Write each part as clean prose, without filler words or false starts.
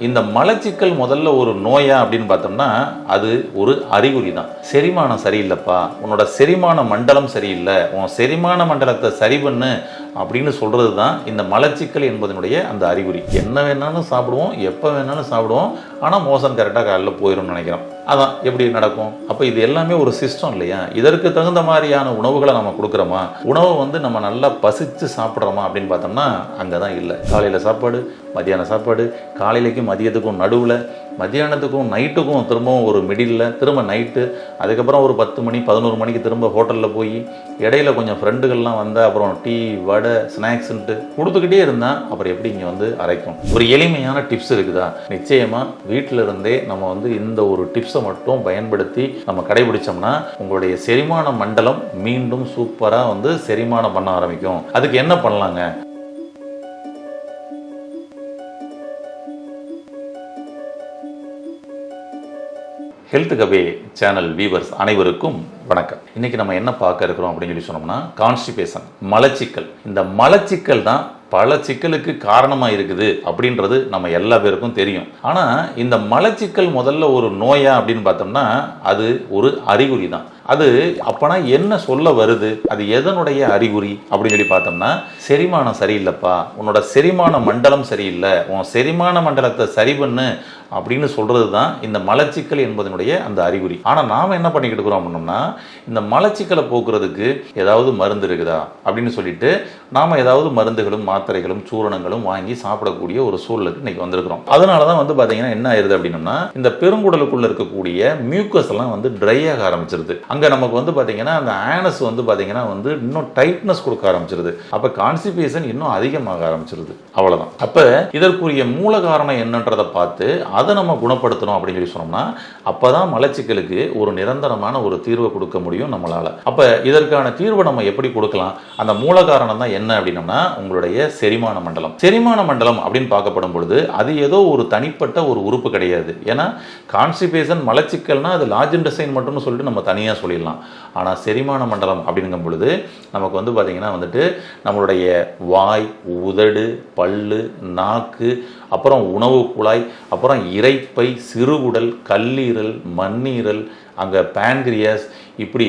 இந்த மலச்சிக்கல் முதல்ல ஒரு நோயா அப்படின்னு பார்த்தோம்னா அது ஒரு அறிகுறி தான். செரிமானம் சரியில்லைப்பா, உன்னோட செரிமான மண்டலம் சரியில்லை, உன் செரிமான மண்டலத்தை சரி பண்ணு அப்படின்னு சொல்கிறது தான் இந்த மலச்சிக்கல் என்பதனுடைய அந்த அறிகுறி. என்ன வேணாலும் சாப்பிடுவோம், எப்போ வேணாலும் சாப்பிடுவோம், ஆனால் மோசம் கரெக்டாக காலையில் போயிடும்னு நினைக்கிறோம். அதான் எப்படி நடக்கும்? அப்போ இது எல்லாமே ஒரு சிஸ்டம் இல்லையா? இதற்கு தகுந்த மாதிரியான உணவுகளை நம்ம கொடுக்குறோமா? உணவை நம்ம நல்லா பசித்து சாப்பிட்றோமா அப்படின்னு பார்த்தோம்னா அங்கே தான் இல்லை. காலையில் சாப்பாடு, மத்தியான சாப்பாடு, காலையிலைக்கும் மதியத்துக்கும் நடுவில், மத்தியானத்துக்கும் நைட்டுக்கும் திரும்பவும் ஒரு மிடில், திரும்ப நைட்டு, அதுக்கப்புறம் ஒரு 10 மணி 11 மணிக்கு திரும்ப ஹோட்டலில் போய் இடையில கொஞ்சம் ஃப்ரெண்டுகள்லாம் வந்தால் அப்புறம் டீ வடை ஸ்நாக்ஸுன்ட்டு கொடுத்துக்கிட்டே இருந்தால் அப்புறம் எப்படி இங்கே அரைக்கும்? ஒரு எளிமையான டிப்ஸ் இருக்குதா? நிச்சயமாக வீட்டில் இருந்தே நம்ம இந்த ஒரு டிப்ஸை மட்டும் பயன்படுத்தி நம்ம கடைபிடிச்சோம்னா உங்களுடைய செரிமான மண்டலம் மீண்டும் சூப்பராக செரிமானம் பண்ண ஆரம்பிக்கும். அதுக்கு என்ன பண்ணலாங்க? ஹெல்த் கவே சேனல் வியூவர்ஸ் அனைவருக்கும் வணக்கம். இன்னைக்கு நம்ம என்ன பார்க்க இருக்கிறோம் அப்படின்னு சொன்னோம்னா கான்ஸ்டிபேஷன், மலச்சிக்கல். இந்த மலச்சிக்கல் தான் பல சிக்கலுக்கு காரணமாக இருக்குது அப்படின்றது நம்ம எல்லா பேருக்கும் தெரியும். ஆனால் இந்த மலச்சிக்கல் முதல்ல ஒரு நோயா அப்படின்னு பார்த்தோம்னா அது ஒரு அறிகுறி தான். அது அப்போனா என்ன சொல்ல வருது? அது எதனுடைய அறிகுறி அப்படின்னு சொல்லி பார்த்தோம்னா, செரிமானம் சரியில்லைப்பா, உன்னோட செரிமான மண்டலம் சரியில்லை, உன் செரிமான மண்டலத்தை சரி பண்ணு அப்படின்னு சொல்கிறது தான் இந்த மலச்சிக்கல் என்பதனுடைய அந்த அறிகுறி. ஆனால் நாம் என்ன பண்ணிக்கிட்டு இருக்கிறோம் அப்படின்னோம்னா, இந்த மலச்சிக்கலை போக்குறதுக்கு ஏதாவது மருந்து இருக்குதா அப்படின்னு சொல்லிட்டு நாம் ஏதாவது மருந்துகளும் மாத்திரைகளும் சூரணங்களும் வாங்கி சாப்பிடக்கூடிய ஒரு சூழலுக்கு இன்னைக்கு வந்திருக்கிறோம். அதனால தான் பார்த்தீங்கன்னா என்ன ஆயிருது அப்படின்னோம்னா, இந்த பெருங்குடலுக்குள்ள இருக்கக்கூடிய மியூக்கஸ் எல்லாம் ட்ரை ஆக ஆரம்பிச்சிருது. அங்கே நமக்கு பார்த்தீங்கன்னா அந்த ஆனஸ் பார்த்தீங்கன்னா இன்னும் டைட்னஸ் கொடுக்க ஆரம்பிச்சிருது. அப்போ கான்ஸ்டிபேஷன் இன்னும் அதிகமாக ஆரம்பிச்சிருது. அவ்வளோதான். அப்போ இதற்குரிய மூல காரணம் என்னன்றதை பார்த்து அதை நம்ம குணப்படுத்தணும் அப்படின்னு சொல்லி சொன்னோம்னா அப்போதான் மலச்சிக்கலுக்கு ஒரு நிரந்தரமான ஒரு தீர்வை கொடுக்க முடியும் நம்மளால. அப்போ இதற்கான தீர்வை நம்ம எப்படி கொடுக்கலாம்? அந்த மூல காரணம் தான் என்ன அப்படின்னோம்னா உங்களுடைய செரிமான மண்டலம். செரிமான மண்டலம் அப்படின்னு பார்க்கப்படும் பொழுது அது ஏதோ ஒரு தனிப்பட்ட ஒரு உறுப்பு கிடையாது. ஏன்னா கான்ஸ்டிபேஷன் மலச்சிக்கல்னா அது லார்ஜ் இன்டெஸ்டைன் மட்டும்னு சொல்லிட்டு நம்ம தனியாக சொல்லிடலாம். ஆனால் செரிமான மண்டலம் அப்படிங்கும் பொழுது நமக்கு பார்த்தீங்கன்னா நம்மளுடைய வாய், உதடு, பல்லு, நாக்கு, அப்புறம் உணவு குழாய், அப்புறம் இரைப்பை, சிறுகுடல், கல்லீரல், மண்ணீரல், அங்கே பேன்கிரியாஸ், இப்படி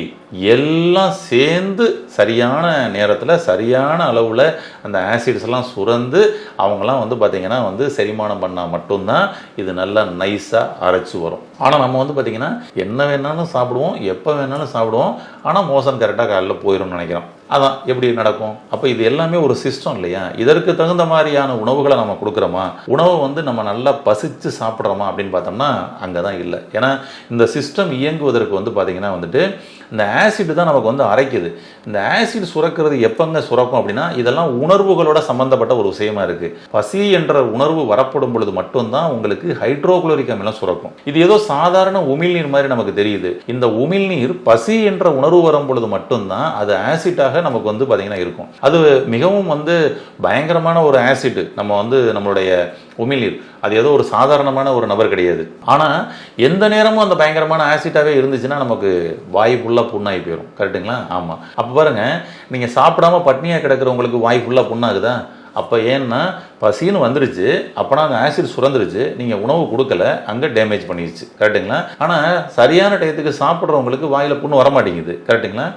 எல்லாம் சேர்ந்து சரியான நேரத்தில் சரியான அளவில் அந்த ஆசிட்ஸ் எல்லாம் சுரந்து அவங்களாம் பார்த்தீங்கன்னா செரிமானம் பண்ணால் மட்டும்தான் இது நல்லா நைஸாக அரைச்சி வரும். ஆனால் நம்ம பார்த்தீங்கன்னா என்ன வேணாலும் சாப்பிடுவோம், எப்போ வேணாலும் சாப்பிடுவோம், ஆனால் மோசம் கரெக்டாக காலையில் போயிடும்னு நினைக்கிறோம். அதான் எப்படி நடக்கும்? அப்போ இது எல்லாமே ஒரு சிஸ்டம் இல்லையா? இதற்கு தகுந்த மாதிரியான உணவுகளை நம்ம கொடுக்குறோமா? உணவை நம்ம நல்லா பசித்து சாப்பிட்றோமா அப்படின்னு பார்த்தோம்னா அங்கே தான் இல்லை. ஏன்னா இந்த சிஸ்டம் இயங்குவதற்கு பார்த்தீங்கன்னா இந்த ஆசிட் தான் நமக்கு அரைக்குது. இந்த ஆசிட் சுரக்கிறது எப்பங்க சுரக்கும் அப்படின்னா இதெல்லாம் உணர்வுகளோட சம்பந்தப்பட்ட ஒரு விஷயமா இருக்குது. பசி என்ற உணர்வு வரப்படும் பொழுது மட்டும்தான் உங்களுக்கு ஹைட்ரோகுளோரிக் அமிலம் சுரக்கும். இது ஏதோ சாதாரண உமிழ்நீர் மாதிரி நமக்கு தெரியுது. இந்த உமிழ்நீர் பசி என்ற உணர்வு வரும் பொழுது மட்டும்தான் அது ஆசிட்டாக நமக்கு பார்த்தீங்கன்னா இருக்கும். அது மிகவும் பயங்கரமான ஒரு ஆசிட். நம்ம நம்மளுடைய உமிழ்நீர் அது ஏதோ ஒரு சாதாரணமான ஒரு நபர் கிடையாது. ஆனால் எந்த நேரமும் அந்த பயங்கரமான ஆசிட்டாகவே இருந்துச்சுன்னா நமக்கு வாய் ஃபுல்லாக புண்ணாகி போயிடும். கரெக்டுங்களா? ஆமாம். அப்போ பாருங்க, நீங்கள் சாப்பிடாம பட்னியாக கிடக்கிறவங்களுக்கு வாய் ஃபுல்லாக புண்ணாகுதா? அப்போ ஏன்னா பசின்னு வந்துருச்சு, அப்போனா அந்த ஆசிட் சுரந்துருச்சு, நீங்கள் உணவு கொடுக்கல, அங்கே டேமேஜ் பண்ணிடுச்சு. கரெக்டுங்களா? ஆனால் சரியான டயத்துக்கு சாப்பிட்றவங்களுக்கு வாயில் புண்ணு வரமாட்டேங்குது. கரெக்டுங்களா?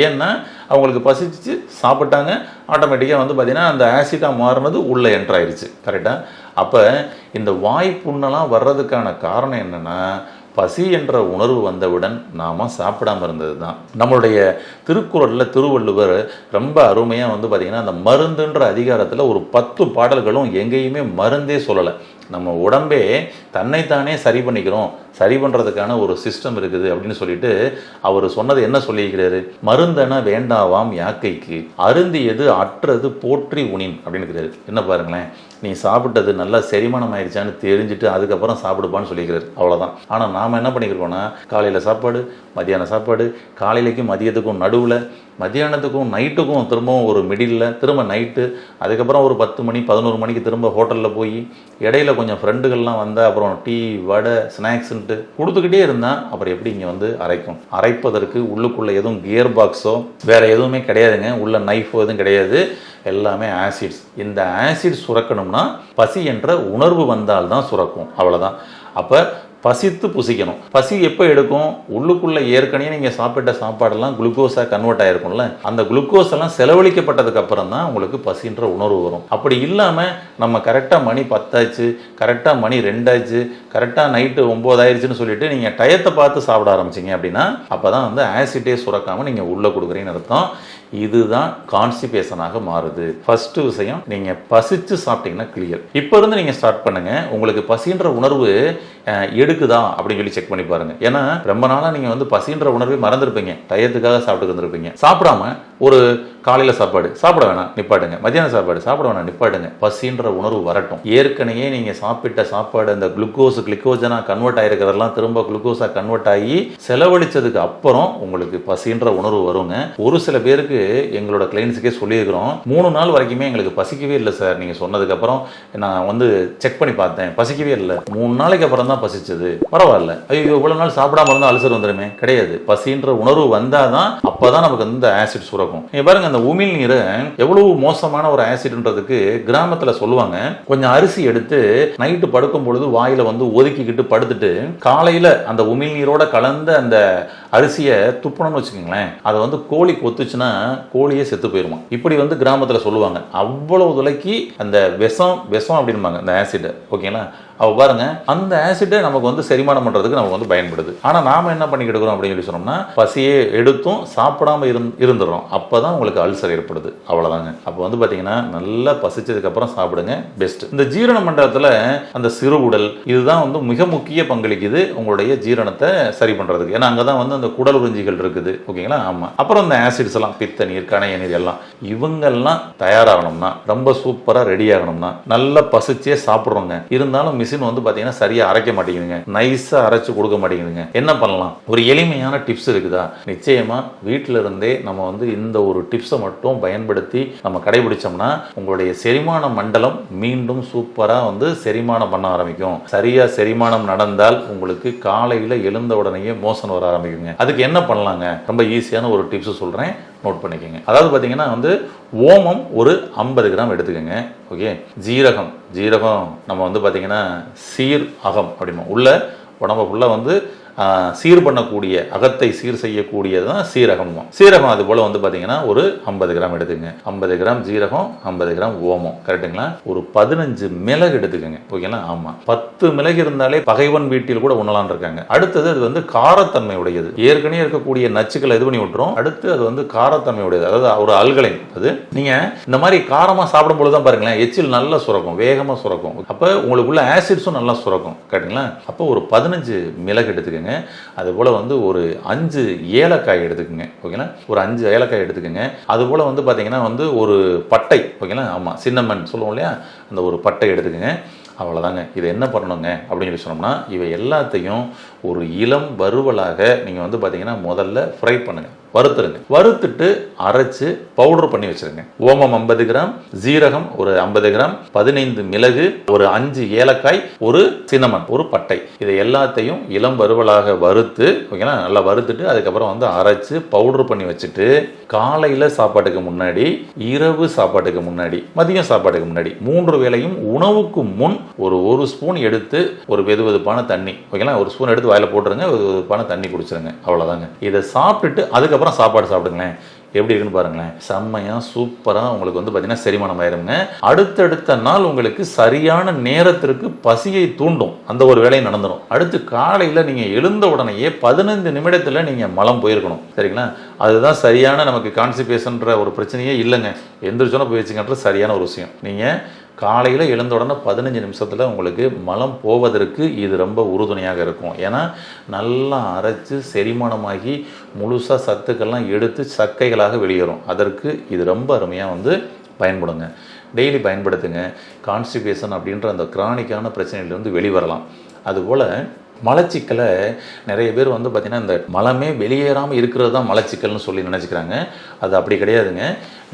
ஏன்னா அவங்களுக்கு பசிச்சு சாப்பிட்டாங்க, ஆட்டோமேட்டிக்காக பார்த்தீங்கன்னா அந்த ஆசிட்டாக மாறினது உள்ளே என்ட்ராயிருச்சு. கரெக்டாக? அப்போ இந்த வாய் புண்ணெல்லாம் வர்றதுக்கான காரணம் என்னென்னா பசி என்ற உணர்வு வந்தவுடன் நாம் சாப்பிடாமல் இருந்தது தான். நம்மளுடைய திருக்குறளில் திருவள்ளுவர் ரொம்ப அருமையாக பார்த்திங்கன்னா அந்த மருந்துன்ற அதிகாரத்தில் ஒரு 10 பாடல்களும் எங்கேயுமே மருந்தே சொல்லலை. நம்ம உடம்பே தன்னைத்தானே சரி பண்ணிக்கிறோம், சரி பண்ணுறதுக்கான ஒரு சிஸ்டம் இருக்குது அப்படின்னு சொல்லிட்டு அவர் சொன்னது என்ன சொல்லியிருக்கிறாரு? மருந்தென வேண்டாவாம் யாக்கைக்கு, அருந்தியது அற்றது போற்றி உணின் அப்படின்னு இருக்கிறாரு. என்ன பாருங்களேன், நீ சாப்பிட்டது நல்லா செரிமானம் ஆயிடுச்சான்னு தெரிஞ்சுட்டு அதுக்கப்புறம் சாப்பிடுப்பான்னு சொல்லிக்கிறாரு. அவ்வளோதான். ஆனால் நாம் என்ன பண்ணிக்கிறோம்னா காலையில் சாப்பாடு, மத்தியான சாப்பாடு, காலையிலைக்கும் மதியத்துக்கும் நடுவில், மத்தியானத்துக்கும் நைட்டுக்கும் திரும்பவும் ஒரு மிடில் திரும்ப நைட்டு, அதுக்கப்புறம் ஒரு 10 மணி 11 மணிக்கு திரும்ப ஹோட்டலில் போய் இடையில கொஞ்சம் ஃப்ரெண்டுகள்லாம் வந்தால் அப்புறம் டீ வடை ஸ்நாக்ஸுன்ட்டு கொடுத்துக்கிட்டே இருந்தால் அப்புறம் எப்படி இங்கே வந்து அரைக்கும்? அரைப்பதற்கு உள்ளுக்குள்ளே எதுவும் கியர் பாக்ஸோ வேறு எதுவுமே கிடையாதுங்க, உள்ள நைஃபோ எதுவும் கிடையாது, எல்லாமே ஆசிட்ஸ். இந்த ஆசிட் சுரக்கணும்னா பசி என்ற உணர்வு வந்தால்தான் சுரக்கும், அவ்வளோதான். அப்போ பசித்து புசிக்கணும். பசி எப்போ எடுக்கும்? உள்ளுக்குள்ளே ஏற்கனவே நீங்கள் சாப்பிட்ட சாப்பாடெல்லாம் குளுக்கோஸாக கன்வெர்ட் ஆகிருக்கும்ல, அந்த குளுக்கோஸ் எல்லாம் செலவழிக்கப்பட்டதுக்கு அப்புறம் தான் உங்களுக்கு பசின்ற உணர்வு வரும். அப்படி இல்லாமல் நம்ம கரெக்டாக மணி 10 ஆச்சு, கரெக்டாக மணி 2 ஆச்சு, கரெக்டாக நைட்டு 9 ஆயிடுச்சுன்னு சொல்லிட்டு நீங்கள் டயத்தை பார்த்து சாப்பிட ஆரம்பிச்சிங்க அப்படின்னா அப்போ தான் வந்து ஆசிட்டே சுரக்காமல் நீங்கள் உள்ளே கொடுக்குறீங்கன்னு அர்த்தம். இதுதான் கான்ஸ்டிபேஷனாக மாறுது. ஃபர்ஸ்ட் விஷயம், நீங்கள் பசிச்சு சாப்பிட்டீங்கன்னா கிளியர். இப்போ இருந்து நீங்கள் ஸ்டார்ட் பண்ணுங்க. உங்களுக்கு பசின்ற உணர்வு எடுக்குதா அப்படின்னு சொல்லி செக் பண்ணி பாருங்க. ஏன்னா ரொம்ப நாளாக நீங்கள் வந்து பசின்ற உணர்வை மறந்துருப்பீங்க, டயத்துக்காக சாப்பிட்டு வந்துருப்பீங்க. சாப்பிடாம ஒரு காலையில் சாப்பாடு சாப்பிட வேணாம் நிப்பாட்டுங்க, மத்தியான சாப்பாடு சாப்பிட வேணாம் நிப்பாட்டுங்க, பசின்ற உணர்வு வரட்டும். ஏற்கனவே நீங்கள் சாப்பிட்ட சாப்பாடு அந்த கிளிக்கோஜனா கன்வெர்ட் ஆகிருக்கிறதெல்லாம் திரும்ப குளுக்கோஸாக கன்வெர்ட் ஆகி செலவழிச்சதுக்கு அப்புறம் உங்களுக்கு பசின்ற உணர்வு வருங்க. ஒரு சில பேருக்கு எங்களோட கிளைண்ட்ஸுக்கே சொல்லியிருக்கிறோம், 3 நாள் வரைக்குமே எங்களுக்கு பசிக்கவே இல்லை சார், நீங்கள் சொன்னதுக்கப்புறம் நான் வந்து செக் பண்ணி பார்த்தேன் பசிக்கவே இல்லை, 3 நாளைக்கு அப்புறம் தான் பசிச்சது. பரவாயில்ல, ஐயோ இவ்வளவு நாள் சாப்பிடாம இருந்தால் அல்சர் வந்துடுமே, கிடையாது. பசின்ற உணர்வு வந்தாதான் அப்பதான் நமக்கு வந்து ஆசிட் சுரக்கும். நீங்க பாருங்க, அந்த உமிழ் நீரை எவ்வளவு மோசமான ஒரு ஆசிட்ன்றதுக்கு கிராமத்துல சொல்லுவாங்க, கொஞ்சம் அரிசி எடுத்து நைட்டு படுக்கும் பொழுது வாயில வந்து ஒதுக்கிக்கிட்டு படுத்துட்டு காலையில அந்த உமிழ் நீரோட கலந்த அந்த அரிசியை துப்பணும்னு வச்சுக்கோங்களேன், அதை வந்து கோழி கொத்துச்சுன்னா கோழியே செத்து போயிருமா. இப்படி வந்து கிராமத்துல சொல்லுவாங்க. அவ்வளவு துளைக்கி அந்த விஷம் அப்படின்பாங்க அந்த ஆசிட். ஓகேங்களா? அவ பாருங்க, அந்த ஆசிட்டை நமக்கு வந்து செரிமானம் பண்றதுக்கு நமக்கு வந்து பயன்படுது. ஆனா நாம என்ன பண்ணிக்கிட்டு இருக்கிறோம் அப்படின்னு சொல்லி சொன்னோம்னா, பசியே எடுத்தும் சாப்பிடாம இருந்துடுறோம். அப்பதான் உங்களுக்கு அல்சர் ஏற்படுது, அவ்வளவுதாங்க. அப்போ வந்து பாத்தீங்கன்னா நல்லா பசிச்சதுக்கு அப்புறம் சாப்பிடுங்க, பெஸ்ட். இந்த ஜீரண மண்டலத்துல அந்த சிறுகுடல் இதுதான் வந்து மிக முக்கிய பங்களிக்குது உங்களுடைய ஜீரணத்தை சரி பண்றதுக்கு. ஏன்னா அங்கதான் வந்து அந்த குடல் உறிஞ்சிகள் இருக்குது. ஓகேங்களா? ஆமா. அப்புறம் இந்த ஆசிட்ஸ் எல்லாம் பித்த நீர், கணைய நீர் எல்லாம் இவங்கெல்லாம் தயாராகணும்னா, ரொம்ப சூப்பரா ரெடி ஆகணும்னா நல்லா பசிச்சே சாப்பிடுறோங்க. இருந்தாலும் மிஷின் வந்து பாத்தீங்கன்னா சரியா அரைக்க மாட்டேங்குதுங்க, நைஸா அரைச்சு கொடுக்க மாட்டேங்குதுங்க. என்ன பண்ணலாம்? ஒரு எளிமையான டிப்ஸ் இருக்குதா? நிச்சயமா வீட்டில இருந்தே நம்ம வந்து இந்த ஒரு டிப்ஸை மட்டும் பயன்படுத்தி நம்ம கடைபிடிச்சோம்னா உங்களுடைய செரிமான மண்டலம் மீண்டும் சூப்பரா வந்து செரிமானம் பண்ண ஆரம்பிக்கும். சரியா செரிமானம் நடந்தால் உங்களுக்கு காலையில எழுந்த உடனேயே மோஷன் வர ஆரம்பிக்குங்க. அதுக்கு என்ன பண்ணலாங்க? ரொம்ப ஈஸியான ஒரு டிப்ஸ் சொல்றேன், நோட் பண்ணிக்கோங்க. அதாவது பார்த்தீங்கன்னா வந்து ஓமம் ஒரு 50 கிராம் எடுத்துக்கோங்க. ஓகே. ஜீரகம் நம்ம வந்து பார்த்தீங்கன்னா சீர் அகம் அப்படிமா உள்ள உடம்பு ஃபுல்லாக வந்து சீர் பண்ணக்கூடிய, அகத்தை சீர் செய்யக்கூடியது தான் சீரகம். அது போல வந்து பார்த்தீங்கன்னா ஒரு 50 கிராம் எடுத்துக்கங்க. 50 கிராம் ஜீரகம், 50 கிராம் ஓமம். கரெக்டுங்களா? ஒரு 15 மிளகு எடுத்துக்கோங்க. ஓகேங்களா? ஆமாம். 10 மிளகு இருந்தாலே பகைவன் வீட்டில் கூட உண்ணலான் இருக்காங்க. அடுத்தது அது வந்து காரத்தன்மை உடையது. ஏற்கனவே இருக்கக்கூடிய நச்சுக்களை இது பண்ணி விட்டுரும். அடுத்து அது வந்து காரத்தன்மை உடையது, அதாவது ஒரு அல்கலைன். அது நீங்கள் இந்த மாதிரி காரமாக சாப்பிடும் பொழுது தான் பாருங்களேன் எச்சில் நல்லா சுரக்கும், வேகமாக சுரக்கும். அப்போ உங்களுக்குள்ள ஆசிட்ஸும் நல்லா சுரக்கும். கரெக்டுங்களா? அப்போ ஒரு 15 மிளகு எடுத்துக்கங்க. அது போல வந்து ஒரு 5 ஏலக்காய் எடுத்துக்கங்க. ஓகேங்களா? ஒரு 5 ஏலக்காய் எடுத்துக்கங்க. அது போல வந்து பாத்தீங்கன்னா வந்து ஒரு பட்டை. ஓகேங்களா? ஆமா, சின்னமன் சொல்லுவோம் இல்லையா, அந்த ஒரு பட்டை எடுத்துக்கங்க. அவ்வளோதாங்க. இதை என்ன பண்ணணுங்க அப்படின்னு சொல்லி சொன்னோம்னா, இவை எல்லாத்தையும் ஒரு இளம் வறுவலாக நீங்கள் வந்து பார்த்தீங்கன்னா முதல்ல ஃப்ரை பண்ணுங்க, வறுத்துருங்க. வறுத்துட்டு அரைச்சு பவுடர் பண்ணி வச்சிருங்க. ஓமம் 50 கிராம், ஜீரகம் ஒரு 50 கிராம், 15 மிளகு, ஒரு 5 ஏலக்காய், ஒரு சின்னமன், ஒரு பட்டை, இதை எல்லாத்தையும் இளம் வறுவலாக வறுத்து, ஓகேங்களா, நல்லா வறுத்துட்டு அதுக்கப்புறம் வந்து அரைச்சு பவுடர் பண்ணி வச்சுட்டு காலையில் சாப்பாட்டுக்கு முன்னாடி, இரவு சாப்பாட்டுக்கு முன்னாடி, மதியம் சாப்பாட்டுக்கு முன்னாடி 3 வேளையும் உணவுக்கு முன் ஒரு ஸ்பூன் எடுத்து ஒரு வெதுவெதுப்பான தண்ணி, ஓகேங்களா, ஒரு ஸ்பூன் எடுத்து வாயில போட்டுருங்க, வெதுவெதுப்பான தண்ணி குடிச்சிருங்க. அவ்வளோதாங்க. இதை சாப்பிட்டுட்டு அதுக்கப்புறம் சாப்பாடு சாப்பிடுங்களேன். எப்படி இருக்குன்னு பாருங்களேன். செம்மையா சூப்பரா உங்களுக்கு வந்து பார்த்தீங்கன்னா செரிமானம் ஆயிருங்க. அடுத்தடுத்த நாள் உங்களுக்கு சரியான நேரத்திற்கு பசியை தூண்டும் அந்த ஒரு வேலையை நடந்துடும். அடுத்து காலையில் நீங்கள் எழுந்த உடனேயே 15 நிமிடத்தில் நீங்கள் மலம் போயிருக்கணும். சரிங்களா? அதுதான் சரியான நமக்கு கான்ஸ்டிபேஷன்ற ஒரு பிரச்சனையே இல்லைங்க. எந்திரிச்சோன்னா போய் வச்சுக்கின்ற சரியான ஒரு விஷயம். நீங்கள் காலையில் எழுந்த உடனே 15 நிமிஷத்தில் உங்களுக்கு மலம் போவதற்கு இது ரொம்ப உறுதுணையாக இருக்கும். ஏன்னா நல்லா அரைச்சு செரிமானமாகி முழுசாக சத்துக்கள்லாம் எடுத்து சக்கைகளாக வெளியேறும். அதற்கு இது ரொம்ப அருமையாக வந்து பயன்படுங்க. டெய்லி பயன்படுத்துங்க. கான்ஸ்டிபேஷன் அப்படின்ற அந்த கிரானிக்கான பிரச்சனையிலிருந்து வெளிவரலாம். அதுபோல் மலச்சிக்கலை நிறைய பேர் வந்து பார்த்திங்கன்னா இந்த மலமே வெளியேறாமல் இருக்கிறது தான் மலச்சிக்கல்னு சொல்லி நினச்சிக்கிறாங்க. அது அப்படி கிடையாதுங்க.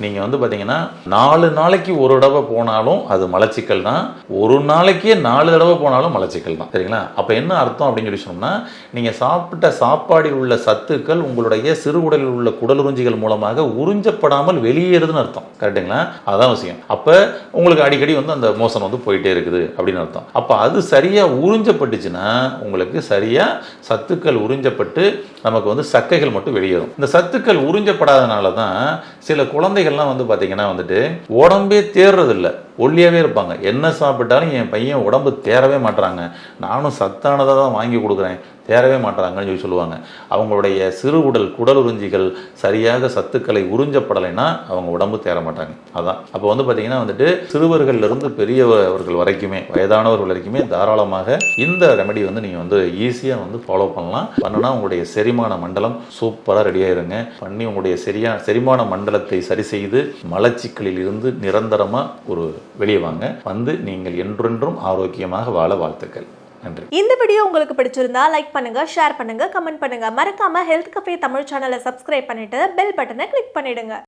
நீங்கள் வந்து பார்த்தீங்கன்னா 4 நாளைக்கு ஒரு தடவை போனாலும் அது மலச்சிக்கல் தான், ஒரு நாளைக்கே 4 தடவை போனாலும் மலச்சிக்கல் தான். சரிங்களா? அப்போ என்ன அர்த்தம் அப்படின்னு சொல்லி சொன்னோம்னா, நீங்கள் சாப்பிட்ட சாப்பாடில் உள்ள சத்துக்கள் உங்களுடைய சிறுகுடலில் உள்ள குடலுறிஞ்சிகள் மூலமாக உறிஞ்சப்படாமல் வெளியேறுதுன்னு அர்த்தம். கரெக்டுங்களா? அதான் விஷயம். அப்போ உங்களுக்கு அடிக்கடி வந்து அந்த மோசன் வந்து போயிட்டே இருக்குது அப்படின்னு அர்த்தம். அப்போ அது சரியாக உறிஞ்சப்பட்டுச்சுன்னா உங்களுக்கு சரியாக சத்துக்கள் உறிஞ்சப்பட்டு நமக்கு வந்து சக்கைகள் மட்டும் வெளியேறும். இந்த சத்துக்கள் உறிஞ்சப்படாதனால தான் சில குழந்தைகள்லாம் வந்து பார்த்தீங்கன்னா வந்துட்டு உடம்பே தேர்றதில்லை, ஒல்லியாகவே இருப்பாங்க. என்ன சாப்பிட்டாலும் என் பையன் உடம்பு தேரவே மாட்டுறாங்க, நானும் சத்தானதாக தான் வாங்கி கொடுக்குறேன், தேரவே மாட்டுறாங்கன்னு சொல்லி சொல்லுவாங்க. அவங்களுடைய சிறு குடல் உறிஞ்சிகள் சரியாக சத்துக்களை உறிஞ்சப்படலைன்னா அவங்க உடம்பு தேர மாட்டாங்க. அதான் அப்போ வந்து பார்த்தீங்கன்னா வந்துட்டு சிறுவர்கள்லேருந்து பெரியவர்கள் வரைக்குமே, வயதானவர்கள் வரைக்குமே தாராளமாக இந்த ரெமெடி வந்து நீங்கள் வந்து ஈஸியாக வந்து ஃபாலோ பண்ணலாம். பண்ணுனா உங்களுடைய செரிமான மண்டலம் சூப்பராக ரெடியாயிருங்க. பண்ணி உங்களுடைய செரிமான மண்டலத்தை சரி செய்து மலச்சிக்கலில் இருந்து நிரந்தரமாக ஒரு வெளியே வாங்க. வந்து நீங்கள் என்றென்றும் ஆரோக்கியமாக வாழ வாழ்த்துக்கள். நன்றி. இந்த வீடியோ உங்களுக்கு பிடிச்சிருந்தா லைக் பண்ணுங்க, ஷேர் பண்ணுங்க, கமெண்ட் பண்ணுங்க. மறக்காம ஹெல்த் கஃபே தமிழ் சேனலை சப்ஸ்கிரைப் பண்ணிட்டு பெல் பட்டனை கிளிக் பண்ணிடுங்க.